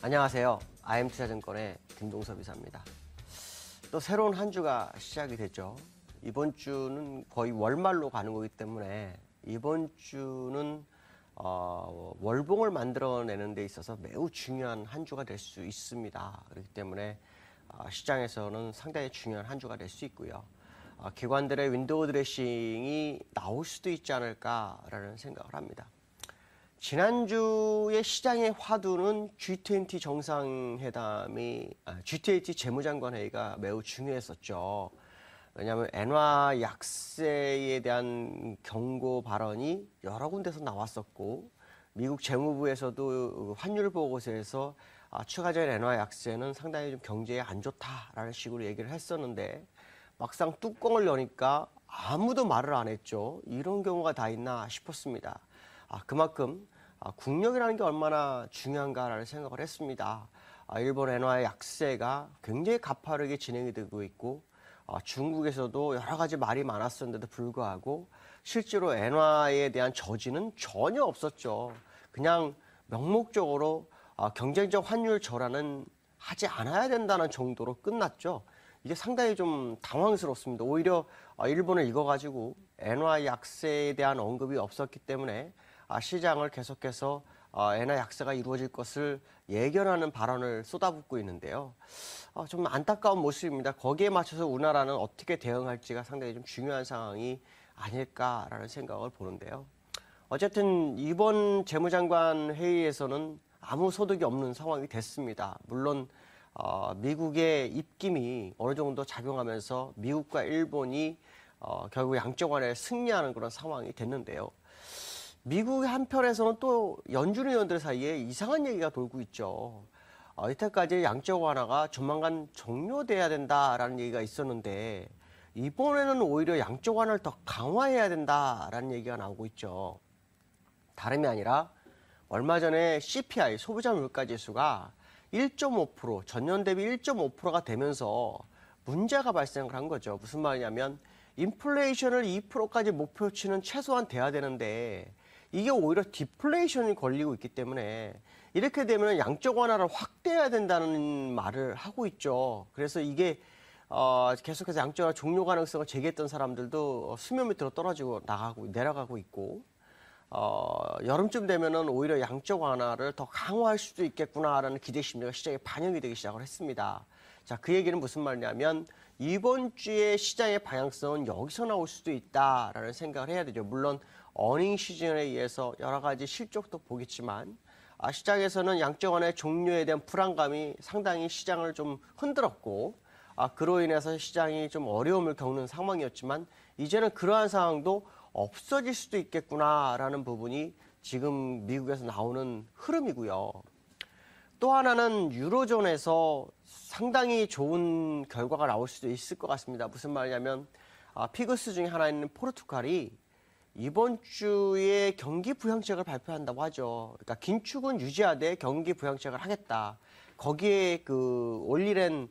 안녕하세요. IM투자증권의 김동섭 이사입니다. 또 새로운 한 주가 시작이 됐죠. 이번 주는 거의 월말로 가는 거기 때문에 이번 주는 월봉을 만들어내는 데 있어서 매우 중요한 한 주가 될 수 있습니다. 그렇기 때문에 시장에서는 상당히 중요한 한 주가 될 수 있고요. 기관들의 윈도우 드레싱이 나올 수도 있지 않을까라는 생각을 합니다. 지난주에 시장의 화두는 G20 정상회담이, G20 재무장관 회의가 매우 중요했었죠. 왜냐하면 엔화 약세에 대한 경고 발언이 여러 군데서 나왔었고, 미국 재무부에서도 환율 보고서에서 추가적인 엔화 약세는 상당히 좀 경제에 안 좋다라는 식으로 얘기를 했었는데, 막상 뚜껑을 여니까 아무도 말을 안 했죠. 이런 경우가 다 있나 싶었습니다. 그만큼 국력이라는 게 얼마나 중요한가라는 생각을 했습니다. 일본 엔화의 약세가 굉장히 가파르게 진행이 되고 있고, 중국에서도 여러 가지 말이 많았었는데도 불구하고 실제로 엔화에 대한 저지는 전혀 없었죠. 그냥 명목적으로 경쟁적 환율 절하는 하지 않아야 된다는 정도로 끝났죠. 이게 상당히 좀 당황스럽습니다. 오히려 일본은 이거 가지고 엔화 약세에 대한 언급이 없었기 때문에 시장을 계속해서 엔화 약세가 이루어질 것을 예견하는 발언을 쏟아붓고 있는데요. 좀 안타까운 모습입니다. 거기에 맞춰서 우리나라는 어떻게 대응할지가 상당히 좀 중요한 상황이 아닐까라는 생각을 보는데요. 어쨌든 이번 재무장관 회의에서는 아무 소득이 없는 상황이 됐습니다. 물론 미국의 입김이 어느 정도 작용하면서 미국과 일본이 결국 양적 완화에 승리하는 그런 상황이 됐는데요. 미국의 한편에서는 또 연준 의원들 사이에 이상한 얘기가 돌고 있죠. 이때까지 양적 완화가 조만간 종료돼야 된다라는 얘기가 있었는데 이번에는 오히려 양적 완화를 더 강화해야 된다라는 얘기가 나오고 있죠. 다름이 아니라 얼마 전에 CPI 소비자 물가 지수가 1.5% 전년 대비 1.5%가 되면서 문제가 발생을 한 거죠. 무슨 말이냐면 인플레이션을 2%까지 목표치는 최소한 돼야 되는데 이게 오히려 디플레이션이 걸리고 있기 때문에 이렇게 되면 양적 완화를 확대해야 된다는 말을 하고 있죠. 그래서 이게 계속해서 양적 완화 종료 가능성을 제기했던 사람들도 수면 밑으로 떨어지고 내려가고 있고 여름쯤 되면은 오히려 양적 완화를 더 강화할 수도 있겠구나라는 기대 심리가 시장에 반영이 되기 시작을 했습니다. 자, 그 얘기는 무슨 말이냐면 이번 주에 시장의 방향성은 여기서 나올 수도 있다라는 생각을 해야 되죠. 물론 어닝 시즌에 의해서 여러 가지 실적도 보겠지만 시장에서는 양적 완화의 종료에 대한 불안감이 상당히 시장을 좀 흔들었고 그로 인해서 시장이 좀 어려움을 겪는 상황이었지만 이제는 그러한 상황도 없어질 수도 있겠구나라는 부분이 지금 미국에서 나오는 흐름이고요. 또 하나는 유로존에서 상당히 좋은 결과가 나올 수도 있을 것 같습니다. 무슨 말이냐면 피그스 중에 하나인 포르투갈이 이번 주에 경기 부양책을 발표한다고 하죠. 그러니까 긴축은 유지하되 경기 부양책을 하겠다. 거기에 그 올리렌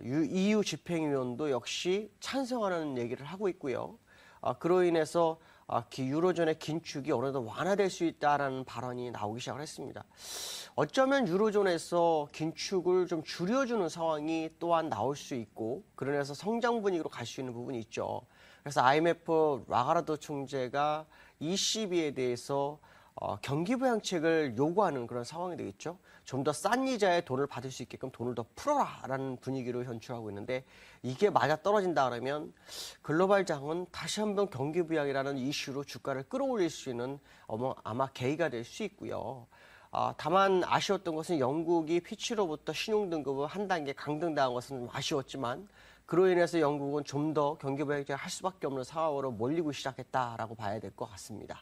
EU 집행위원도 역시 찬성하는 얘기를 하고 있고요. 그로 인해서 유로존의 긴축이 어느 정도 완화될 수 있다라는 발언이 나오기 시작을 했습니다. 어쩌면 유로존에서 긴축을 좀 줄여주는 상황이 또한 나올 수 있고 그러면서 성장 분위기로 갈 수 있는 부분이 있죠. 그래서 IMF 라가르도 총재가 ECB에 대해서 경기 부양책을 요구하는 그런 상황이 되겠죠. 좀 더 싼 이자에 돈을 받을 수 있게끔 돈을 더 풀어라라는 분위기로 현출하고 있는데 이게 맞아 떨어진다 그러면 글로벌장은 다시 한번 경기 부양이라는 이슈로 주가를 끌어올릴 수 있는 아마 계기가 될 수 있고요. 다만 아쉬웠던 것은 영국이 피치로부터 신용등급을 한 단계 강등당한 것은 좀 아쉬웠지만 그로 인해서 영국은 좀 더 경기 부양책을 할 수밖에 없는 상황으로 몰리고 시작했다라고 봐야 될 것 같습니다.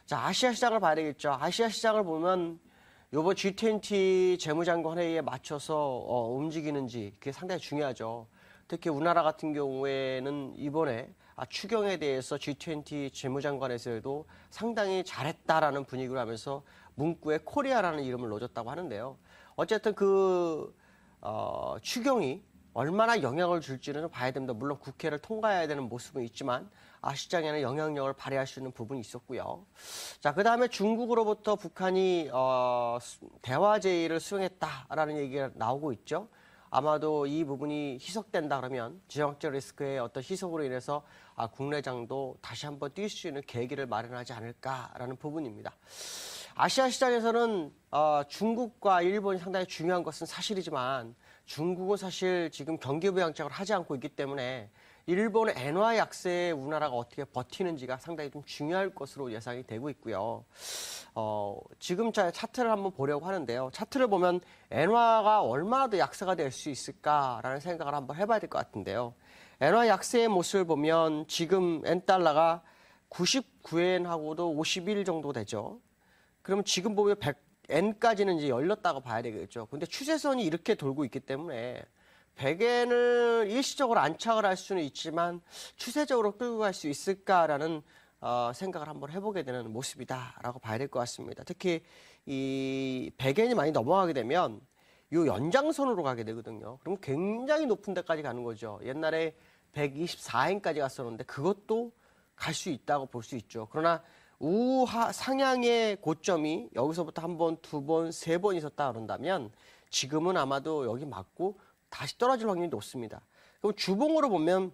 자, 아시아 시장을 봐야 되겠죠. 아시아 시장을 보면 이번 G20 재무장관 회의에 맞춰서 움직이는지 그게 상당히 중요하죠. 특히 우리나라 같은 경우에는 이번에 추경에 대해서 G20 재무장관에서도 상당히 잘했다라는 분위기를 하면서 문구에 코리아라는 이름을 넣어줬다고 하는데요. 어쨌든 그 추경이 얼마나 영향을 줄지는 봐야 됩니다. 물론 국회를 통과해야 되는 모습은 있지만 시장에는 영향력을 발휘할 수 있는 부분이 있었고요. 자, 그다음에 중국으로부터 북한이 대화 제의를 수용했다라는 얘기가 나오고 있죠. 아마도 이 부분이 희석된다 그러면 지정학적 리스크의 어떤 희석으로 인해서 국내장도 다시 한번 뛸 수 있는 계기를 마련하지 않을까라는 부분입니다. 아시아 시장에서는 중국과 일본이 상당히 중요한 것은 사실이지만 중국은 사실 지금 경기 부양책을 하지 않고 있기 때문에 일본의 엔화 약세에 우리나라가 어떻게 버티는지가 상당히 좀 중요할 것으로 예상이 되고 있고요. 지금 차트를 한번 보려고 하는데요. 차트를 보면 엔화가 얼마나 더 약세가 될 수 있을까라는 생각을 한번 해봐야 될 것 같은데요. 엔화 약세의 모습을 보면 지금 엔달러가 99엔하고도 51 정도 되죠. 그러면 지금 보면 N까지는 이제 열렸다고 봐야 되겠죠. 근데 추세선이 이렇게 돌고 있기 때문에 100엔을 일시적으로 안착을 할 수는 있지만 추세적으로 끌고 갈 수 있을까라는 생각을 한번 해보게 되는 모습이다라고 봐야 될 것 같습니다. 특히 이 100엔이 많이 넘어가게 되면 이 연장선으로 가게 되거든요. 그럼 굉장히 높은 데까지 가는 거죠. 옛날에 124엔까지 갔었는데 그것도 갈 수 있다고 볼 수 있죠. 그러나 상향의 고점이 여기서부터 한 번, 두 번, 세 번 있었다 그런다면 지금은 아마도 여기 맞고 다시 떨어질 확률이 높습니다. 그럼 주봉으로 보면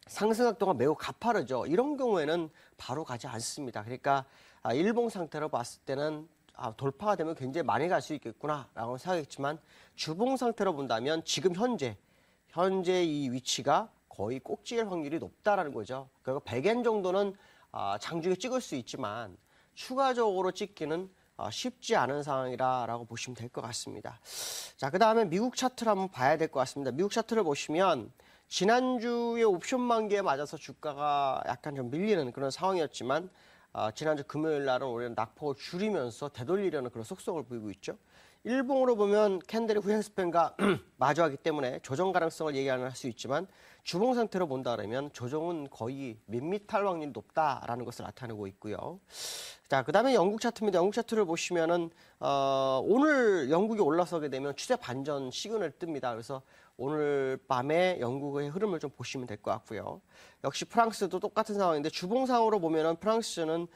상승각도가 매우 가파르죠. 이런 경우에는 바로 가지 않습니다. 그러니까 일봉 상태로 봤을 때는 돌파가 되면 굉장히 많이 갈 수 있겠구나라고 생각했지만 주봉 상태로 본다면 지금 현재 이 위치가 거의 꼭지일 확률이 높다라는 거죠. 그리고 100엔 정도는 장중에 찍을 수 있지만 추가적으로 찍기는 쉽지 않은 상황이라고 보시면 될 것 같습니다. 자, 그 다음에 미국 차트를 한번 봐야 될 것 같습니다. 미국 차트를 보시면 지난주에 옵션 만기에 맞아서 주가가 약간 좀 밀리는 그런 상황이었지만 지난주 금요일 날은 오히려 낙폭을 줄이면서 되돌리려는 그런 속성을 보이고 있죠. 일봉으로 보면 캔들이 후행스팬과 마주하기 때문에 조정 가능성을 얘기할 수 있지만 주봉 상태로 본다 그러면 조정은 거의 밋밋할 확률이 높다라는 것을 나타내고 있고요. 자, 그다음에 영국 차트입니다. 영국 차트를 보시면은 오늘 영국이 올라서게 되면 추세 반전 시그널 뜹니다. 그래서 오늘 밤에 영국의 흐름을 좀 보시면 될 것 같고요. 역시 프랑스도 똑같은 상황인데 주봉상으로 보면은 프랑스는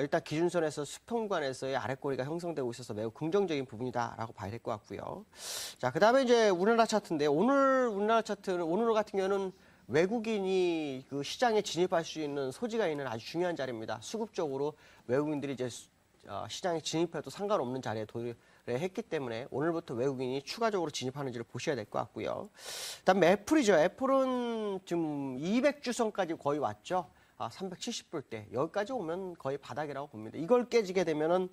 일단 기준선에서 수평관에서의 아랫꼬리가 형성되고 있어서 매우 긍정적인 부분이다라고 봐야 될 것 같고요. 자, 그다음에 이제 우리나라 차트인데 우리나라 차트는 오늘 같은 경우는 외국인이 그 시장에 진입할 수 있는 소지가 있는 아주 중요한 자리입니다. 수급적으로 외국인들이 이제 시장에 진입해도 상관없는 자리에 도래했기 때문에 오늘부터 외국인이 추가적으로 진입하는지를 보셔야 될 것 같고요. 그다음에 애플이죠. 애플은 지금 200주선까지 거의 왔죠. 370불대 여기까지 오면 거의 바닥이라고 봅니다. 이걸 깨지게 되면은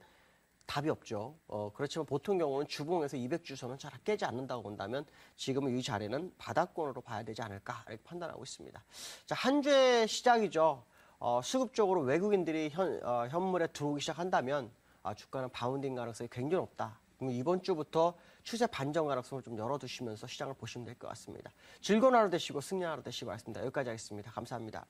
답이 없죠. 그렇지만 보통 경우는 주봉에서 200주선은 잘 깨지 않는다고 본다면 지금은 이 자리는 바닥권으로 봐야 되지 않을까 이렇게 판단하고 있습니다. 자, 한 주의 시작이죠. 수급적으로 외국인들이 현물에 들어오기 시작한다면 주가는 바운딩 가능성이 굉장히 높다. 그럼 이번 주부터 추세 반전 가능성을 좀 열어두시면서 시장을 보시면 될 것 같습니다. 즐거운 하루 되시고 승리하는 하루 되시기 바랍니다. 여기까지 하겠습니다. 감사합니다.